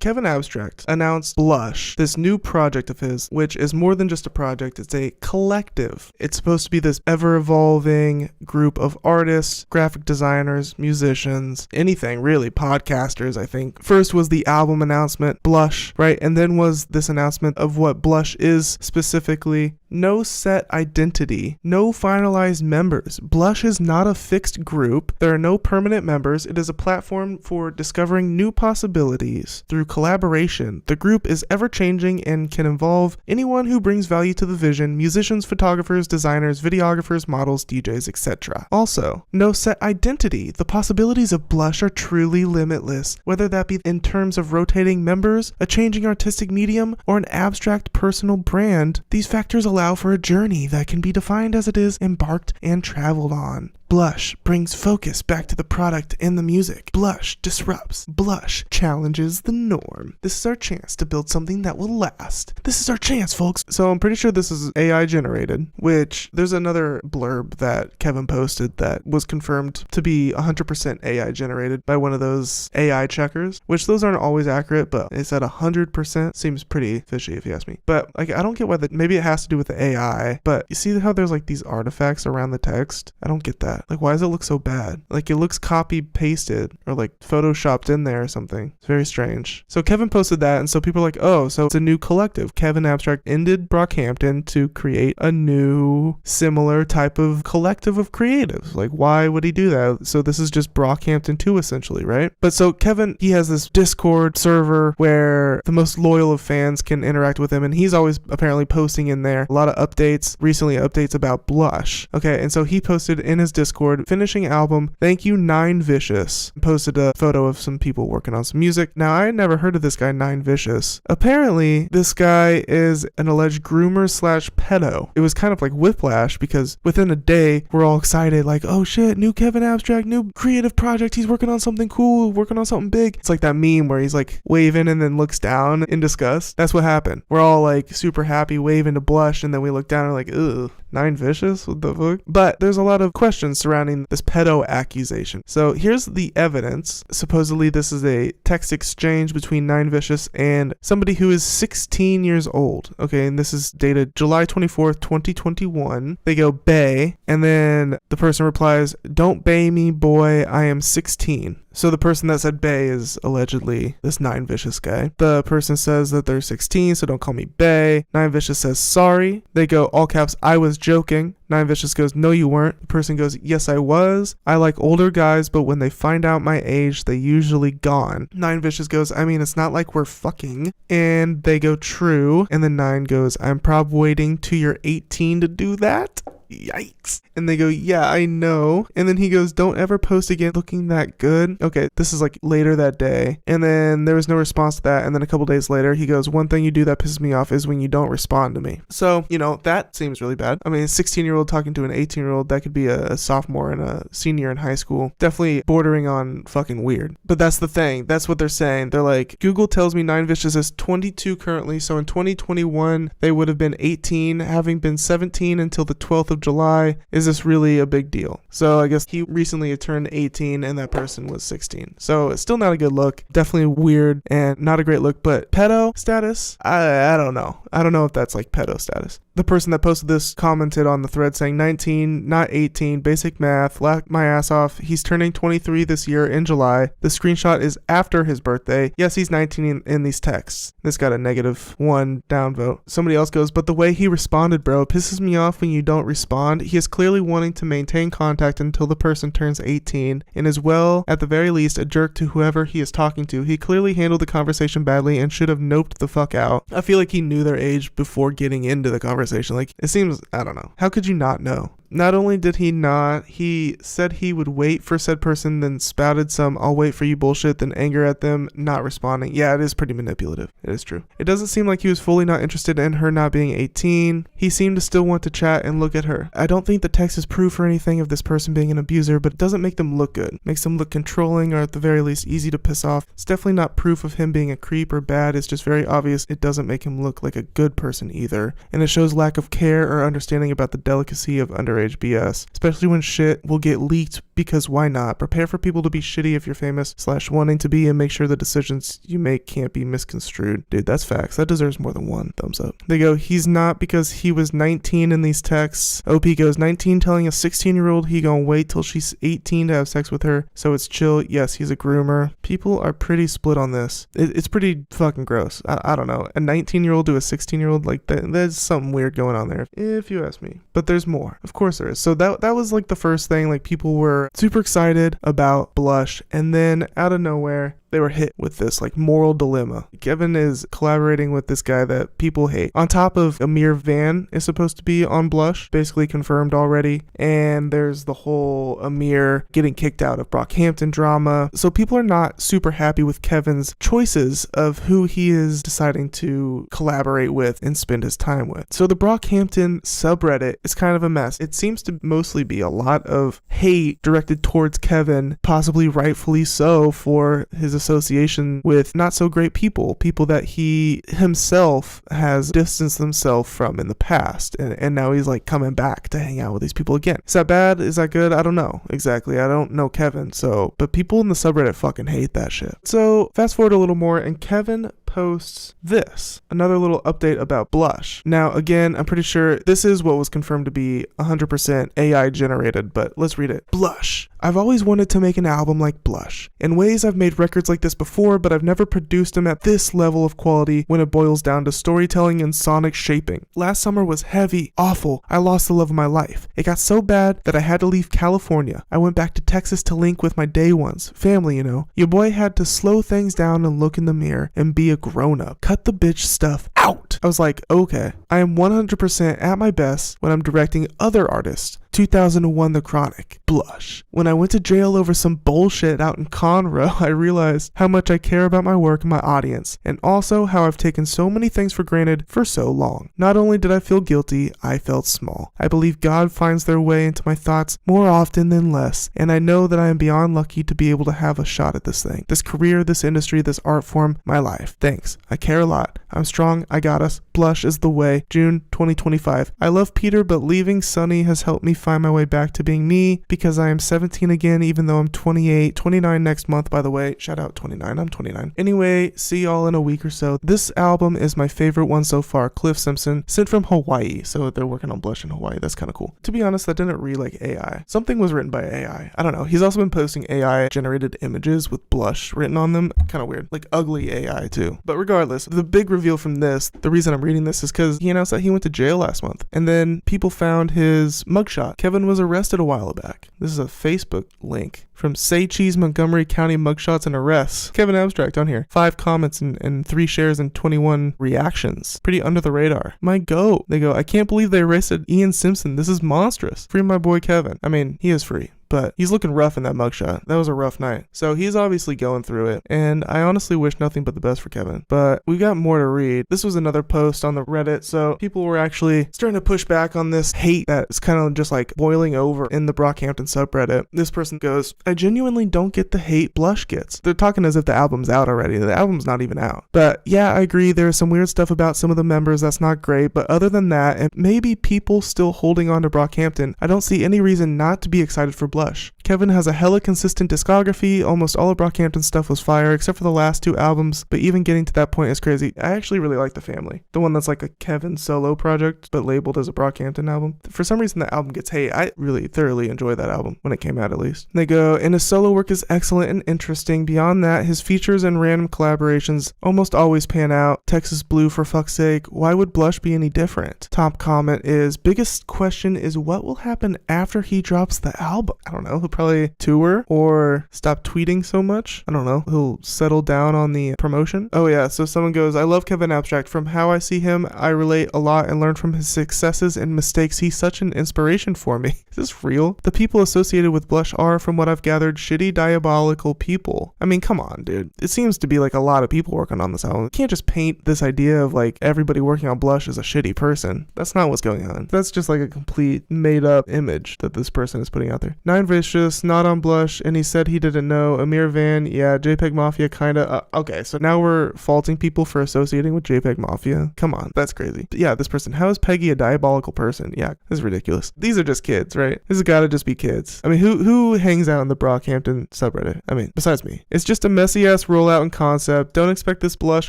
Kevin Abstract announced Blush, this new project of his, which is more than just a project, it's a collective. It's supposed to be this ever-evolving group of artists, graphic designers, musicians, anything really, podcasters, I think. First was the album announcement, Blush, right? And then was this announcement of what Blush is specifically. No set identity, no finalized members. Blush is not a fixed group. There are no permanent members. It is a platform for discovering new possibilities through collaboration. The group is ever-changing and can involve anyone who brings value to the vision: musicians, photographers, designers, videographers, models, DJs, etc. Also, no set identity. The possibilities of Blush are truly limitless, whether that be in terms of rotating members, a changing artistic medium, or an abstract personal brand. These factors allow for a journey that can be defined as it is embarked and traveled on. Blush brings focus back to the product and the music. Blush disrupts. Blush challenges the norm. This is our chance to build something that will last. This is our chance, folks. So I'm pretty sure this is AI generated, which there's another blurb that Kevin posted that was confirmed to be 100% AI generated by one of those AI checkers, which those aren't always accurate, but it said 100% seems pretty fishy if you ask me. But like, I don't get why maybe it has to do with the AI, but you see how there's like these artifacts around the text? I don't get that. Like, why does it look so bad? Like, it looks copy pasted or like photoshopped in there or something. It's very strange. So Kevin posted that, and so people are like, oh, so it's a new collective. Kevin Abstract ended Brockhampton to create a new similar type of collective of creatives. Like, why would he do that? So this is just Brockhampton 2 essentially, right? But so Kevin, he has this Discord server where the most loyal of fans can interact with him, and he's always apparently posting in there a lot of updates, recently updates about Blush. Okay, and so he posted in his Discord, finishing album, thank you 9 Vicious. Posted a photo of some people working on some music. Now, I had never heard of this guy 9 Vicious. Apparently, this guy is an alleged groomer / pedo. It was kind of like whiplash because within a day, we're all excited like, oh shit, new Kevin Abstract, new creative project, he's working on something cool, working on something big. It's like that meme where he's like waving and then looks down in disgust. That's what happened. We're all like super happy, waving to Blush, and then we look down and we're like, ugh, 9 Vicious? What the fuck? But there's a lot of questions surrounding this pedo accusation. So here's the evidence. Supposedly this is a text exchange between 9 Vicious and somebody who is 16 years old. Okay, and this is dated July 24th, 2021. They go, bae, and then the person replies, don't bae me, boy, I am 16. So the person that said bae is allegedly this 9 Vicious guy. The person says that they're 16, so don't call me bae. 9 Vicious says sorry. They go, all caps, I was joking. 9 Vicious goes, no you weren't. The person goes, yes I was. I like older guys, but when they find out my age, they usually gone. 9 Vicious goes, I mean, it's not like we're fucking. And they go, true. And then 9 goes, I'm prob waiting till you're 18 to do that. Yikes. And they go, yeah, I know. And then he goes, don't ever post again looking that good. Okay, this is like later that day. And then there was no response to that. And then a couple days later, he goes, one thing you do that pisses me off is when you don't respond to me. So, you know, that seems really bad. I mean, a 16-year-old talking to an 18-year-old, that could be a sophomore and a senior in high school. Definitely bordering on fucking weird. But that's the thing. That's what they're saying. They're like, Google tells me 9 Vicious is 22 currently. So in 2021, they would have been 18, having been 17 until the 12th of July. Is this really a big deal? So I guess he recently turned 18 and that person was 16. So it's still not a good look. Definitely weird and not a great look. But pedo status? I don't know. I don't know if that's like pedo status. The person that posted this commented on the thread saying 19, not 18, basic math, laughed my ass off. He's turning 23 this year in July. The screenshot is after his birthday. Yes, he's 19 in these texts. This got a -1 downvote. Somebody else goes, but the way he responded, bro, pisses me off when you don't respond. He is clearly wanting to maintain contact until the person turns 18 and is, well, at the very least, a jerk to whoever he is talking to. He clearly handled the conversation badly and should have noped the fuck out. I feel like he knew their age before getting into the conversation. Like, it seems, I don't know. How could you not know? Not only did he not, he said he would wait for said person, then spouted some I'll wait for you bullshit, then anger at them, not responding. Yeah, it is pretty manipulative. It is true. It doesn't seem like he was fully not interested in her not being 18. He seemed to still want to chat and look at her. I don't think the text is proof or anything of this person being an abuser, but it doesn't make them look good. Makes them look controlling or at the very least easy to piss off. It's definitely not proof of him being a creep or bad. It's just very obvious it doesn't make him look like a good person either. And it shows lack of care or understanding about the delicacy of underage underage BS, especially when shit will get leaked, because why not? Prepare for people to be shitty if you're famous / wanting to be, and make sure the decisions you make can't be misconstrued. Dude, that's facts. That deserves more than one thumbs up. They go, he's not because he was 19 in these texts. OP goes, 19 telling a 16-year-old he gonna wait till she's 18 to have sex with her, so it's chill. Yes, he's a groomer. People are pretty split on this. It's pretty fucking gross. I don't know. A 19-year-old to a 16-year-old, like there's something weird going on there, if you ask me. But there's more. Of course there is. So that was like the first thing. Like, people were super excited about Blush, and then out of nowhere, they were hit with this like moral dilemma. Kevin is collaborating with this guy that people hate. On top of Amir Van is supposed to be on Blush, basically confirmed already. And there's the whole Amir getting kicked out of Brockhampton drama. So people are not super happy with Kevin's choices of who he is deciding to collaborate with and spend his time with. So the Brockhampton subreddit is kind of a mess. It seems to mostly be a lot of hate directed towards Kevin, possibly rightfully so, for his association with not so great people that he himself has distanced himself from in the past, and now he's like coming back to hang out with these people again. Is that bad? Is that good? I don't know exactly. I don't know Kevin, but people in the subreddit fucking hate that shit. So fast forward a little more, and Kevin posts this, another little update about Blush. Now again, I'm pretty sure this is what was confirmed to be 100% AI generated, but let's read it. Blush. I've always wanted to make an album like Blush. In ways, I've made records like this before, but I've never produced them at this level of quality when it boils down to storytelling and sonic shaping. Last summer was heavy, awful. I lost the love of my life. It got so bad that I had to leave California. I went back to Texas to link with my day ones. Family, you know. Your boy had to slow things down and look in the mirror and be a grown-up. Cut the bitch stuff out. I was like, okay. I am 100% at my best when I'm directing other artists. 2001 The Chronic. Blush. When I went to jail over some bullshit out in Conroe, I realized how much I care about my work and my audience, and also how I've taken so many things for granted for so long. Not only did I feel guilty, I felt small. I believe God finds their way into my thoughts more often than less, and I know that I am beyond lucky to be able to have a shot at this thing. This career, this industry, this art form, my life. Thanks. I care a lot. I'm strong. I got us. Blush is the way. June 2025. I love Peter, but leaving Sunny has helped me find my way back to being me, because I am 17 again, even though I'm 28, 29 next month, by the way. Shout out 29, I'm 29. Anyway, see y'all in a week or so. This album is my favorite one so far. Cliff Simpson, sent from Hawaii, so they're working on Blush in Hawaii. That's kind of cool. To be honest, that didn't read like AI. Something was written by AI. I don't know. He's also been posting AI generated images with Blush written on them. Kind of weird. Like ugly AI too. But regardless, the big reveal from this, the reason I'm reading this is because he announced that he went to jail last month, and then people found his mugshot. Kevin was arrested a while back. This is a Facebook link from Say Cheese Montgomery County mugshots and arrests. Kevin Abstract on here. 5 comments and 3 shares and 21 reactions. Pretty under the radar. My goat. They go, I can't believe they arrested Ian Simpson. This is monstrous. Free my boy Kevin. I mean, he is free, but he's looking rough in that mugshot. That was a rough night. So he's obviously going through it, and I honestly wish nothing but the best for Kevin. But we've got more to read. This was another post on the Reddit, so people were actually starting to push back on this hate that's kind of just like boiling over in the Brockhampton subreddit. This person goes, I genuinely don't get the hate Blush gets. They're talking as if the album's out already. The album's not even out. But yeah, I agree, there's some weird stuff about some of the members that's not great, but other than that, and maybe people still holding on to Brockhampton, I don't see any reason not to be excited for Blush. Kevin has a hella consistent discography. Almost all of Brockhampton's stuff was fire, except for the last 2 albums, but even getting to that point is crazy. I actually really like The Family, the one that's like a Kevin solo project, but labeled as a Brockhampton album. For some reason, the album gets hate. I really thoroughly enjoyed that album when it came out, at least. They go, and his solo work is excellent and interesting. Beyond that, his features and random collaborations almost always pan out. Texas Blue, for fuck's sake. Why would Blush be any different? Top comment is, biggest question is what will happen after he drops the album? I don't know. He'll probably tour or stop tweeting so much. I don't know. He'll settle down on the promotion. Oh yeah, so someone goes, I love Kevin Abstract. From how I see him, I relate a lot and learn from his successes and mistakes. He's such an inspiration for me. Is this real? The people associated with Blush are, from what I've gathered, shitty, diabolical people. I mean, come on, dude. It seems to be like a lot of people working on this album. You can't just paint this idea of like everybody working on Blush as a shitty person. That's not what's going on. That's just like a complete made up image that this person is putting out there. Now Nine Vicious, not on Blush, and he said he didn't know. Amir Van, yeah, JPEG Mafia kinda. Okay, so now we're faulting people for associating with JPEG Mafia. Come on, that's crazy. But yeah, this person, how is Peggy a diabolical person? Yeah, this is ridiculous. These are just kids, right? This has gotta just be kids. I mean, who hangs out in the Brockhampton subreddit? I mean, besides me. It's just a messy ass rollout and concept. Don't expect this Blush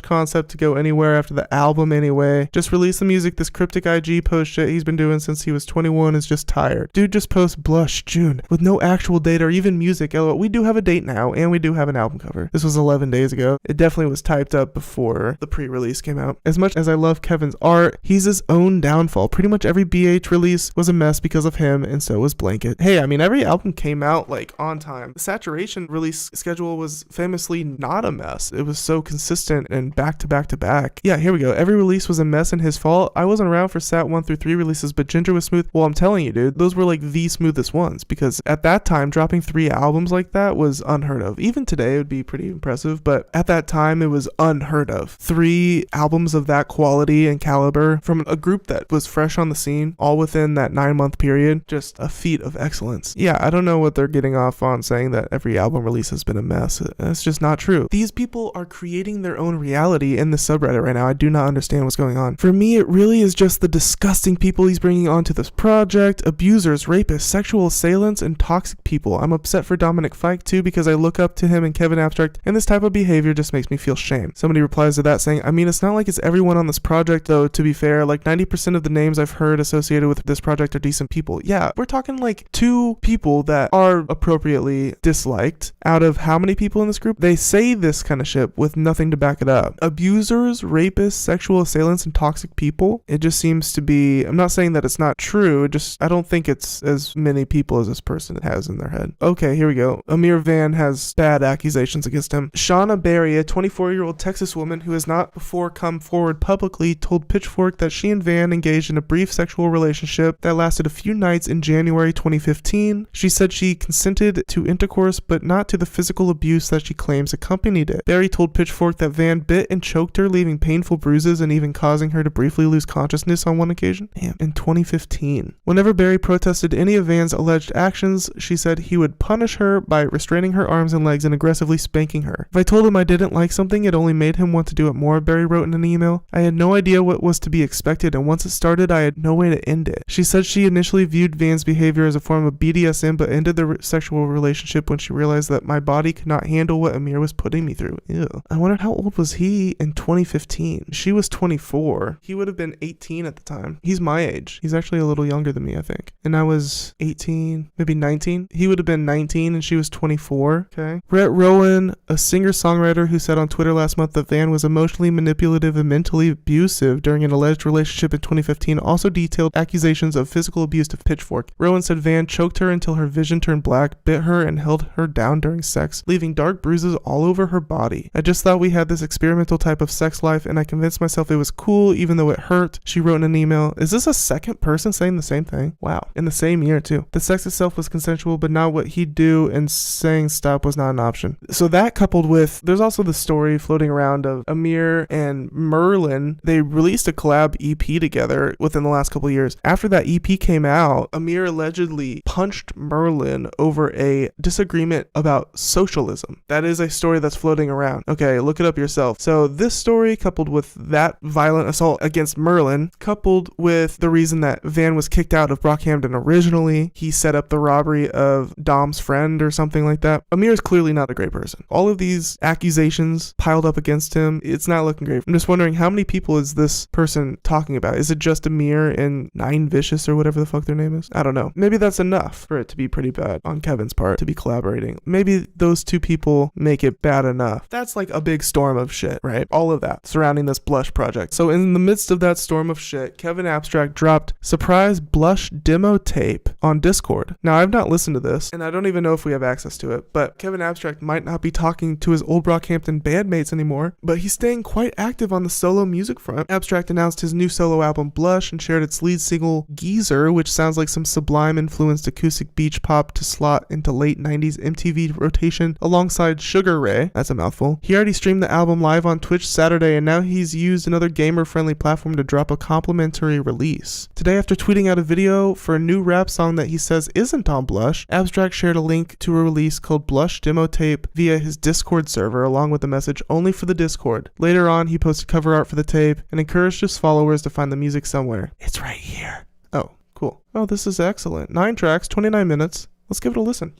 concept to go anywhere after the album anyway. Just release the music. This cryptic IG post shit he's been doing since he was 21 is just tired. Dude, just post Blush June with no actual date or even music. LOL. We do have a date now, and we do have an album cover. This was 11 days ago. It definitely was typed up before the pre-release came out. As much as I love Kevin's art, he's his own downfall. Pretty much every BH release was a mess because of him, and so was Blanket. Hey, I mean, every album came out like on time. The Saturation release schedule was famously not a mess. It was so consistent and back to back to back. Yeah, here we go. Every release was a mess and his fault. I wasn't around for Sat 1 through 3 releases, but Ginger was smooth. Well, I'm telling you, dude, those were like the smoothest ones, because at that time, dropping 3 albums like that was unheard of. Even today, it would be pretty impressive, but at that time, it was unheard of. 3 albums of that quality and caliber from a group that was fresh on the scene, all within that 9-month period. Just a feat of excellence. Yeah, I don't know what they're getting off on saying that every album release has been a mess. It's just not true. These people are creating their own reality in the subreddit right now. I do not understand what's going on. For me, it really is just the disgusting people he's bringing onto this project. Abusers, rapists, sexual assailants, and toxic people. I'm upset for Dominic Fike too, because I look up to him and Kevin Abstract, and this type of behavior just makes me feel shame. Somebody replies to that saying, I mean, it's not like it's everyone on this project though, to be fair. Like 90% of the names I've heard associated with this project are decent people. Yeah, we're talking like 2 people that are appropriately disliked out of how many people in this group? They say this kind of shit with nothing to back it up. Abusers, rapists, sexual assailants, and toxic people. It just seems to be, I'm not saying that it's not true, I don't think it's as many people as this person has in their head. Okay, here we go. Amir Van has bad accusations against him. Shauna Berry, a 24-year-old Texas woman who has not before come forward publicly, told Pitchfork that she and Van engaged in a brief sexual relationship that lasted a few nights in January 2015. She said she consented to intercourse, but not to the physical abuse that she claims accompanied it. Berry told Pitchfork that Van bit and choked her, leaving painful bruises and even causing her to briefly lose consciousness on one occasion. Damn, in 2015. Whenever Berry protested any of Van's alleged actions, she said he would punish her by restraining her arms and legs and aggressively spanking her. If I told him I didn't like something, it only made him want to do it more, Berry wrote in an email. I had no idea what was to be expected, and once it started, I had no way to end it. She said she initially viewed Van's behavior as a form of BDSM, but ended the sexual relationship when she realized that my body could not handle what Amir was putting me through. Ew. I wondered how old was he in 2015? She was 24. He would have been 18 at the time. He's my age. He's actually a little younger than me, I think. And I was 18, maybe 19. He would have been 19 and she was 24. Okay. Rhett Rowan, a singer-songwriter who said on Twitter last month that Van was emotionally manipulative and mentally abusive during an alleged relationship in 2015, also detailed accusations of physical abuse to Pitchfork. Rowan said Van choked her until her vision turned black, bit her, and held her down during sex, leaving dark bruises all over her body. I just thought we had this experimental type of sex life, and I convinced myself it was cool even though it hurt, she wrote in an email. Is this a second person saying the same thing? Wow. In the same year too. The sex itself was consensual, but not what he'd do, and saying stop was not an option. So that coupled with, there's also the story floating around of Amir and Merlin. They released a collab EP together within the last couple of years. After that EP came out, Amir allegedly punched Merlin over a disagreement about socialism. That is a story that's floating around. Okay, look it up yourself. So this story, coupled with that violent assault against Merlin, coupled with the reason that Van was kicked out of Brockhampton originally, he set up the robbery of Dom's friend or something like that. Amir is clearly not a great person. All of these accusations piled up against him, it's not looking great. I'm just wondering, how many people is this person talking about? Is it just Amir and Nine Vicious or whatever the fuck their name is? I don't know. Maybe that's enough for it to be pretty bad on Kevin's part to be collaborating. Maybe those 2 people make it bad enough. That's like a big storm of shit, right? All of that surrounding this Blush project. So in the midst of that storm of shit, Kevin Abstract dropped surprise Blush demo tape on Discord. Now, I've not listened to this, and I don't even know if we have access to it, but Kevin Abstract might not be talking to his old Brockhampton bandmates anymore, but he's staying quite active on the solo music front. Abstract announced his new solo album Blush and shared its lead single Geezer, which sounds like some Sublime influenced acoustic beach pop to slot into late 90s MTV rotation alongside Sugar Ray. That's a mouthful. He already streamed the album live on Twitch Saturday, and now he's used another gamer-friendly platform to drop a complimentary release. Today, after tweeting out a video for a new rap song that he says isn't on on Blush. Abstract shared a link to a release called Blush Demo Tape via his Discord server along with the message only for the Discord. Later on, he posted cover art for the tape and encouraged his followers to find the music somewhere. It's right here. Oh, cool. Oh, this is excellent. 9 tracks, 29 minutes. Let's give it a listen.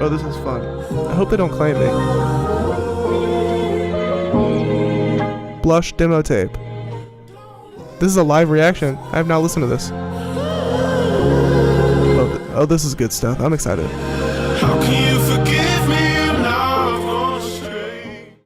Oh, this is fun. I hope they don't claim me. Blush Demo Tape. This is a live reaction. I have not listened to this. Oh, this is good stuff. I'm excited. How can you forgive me?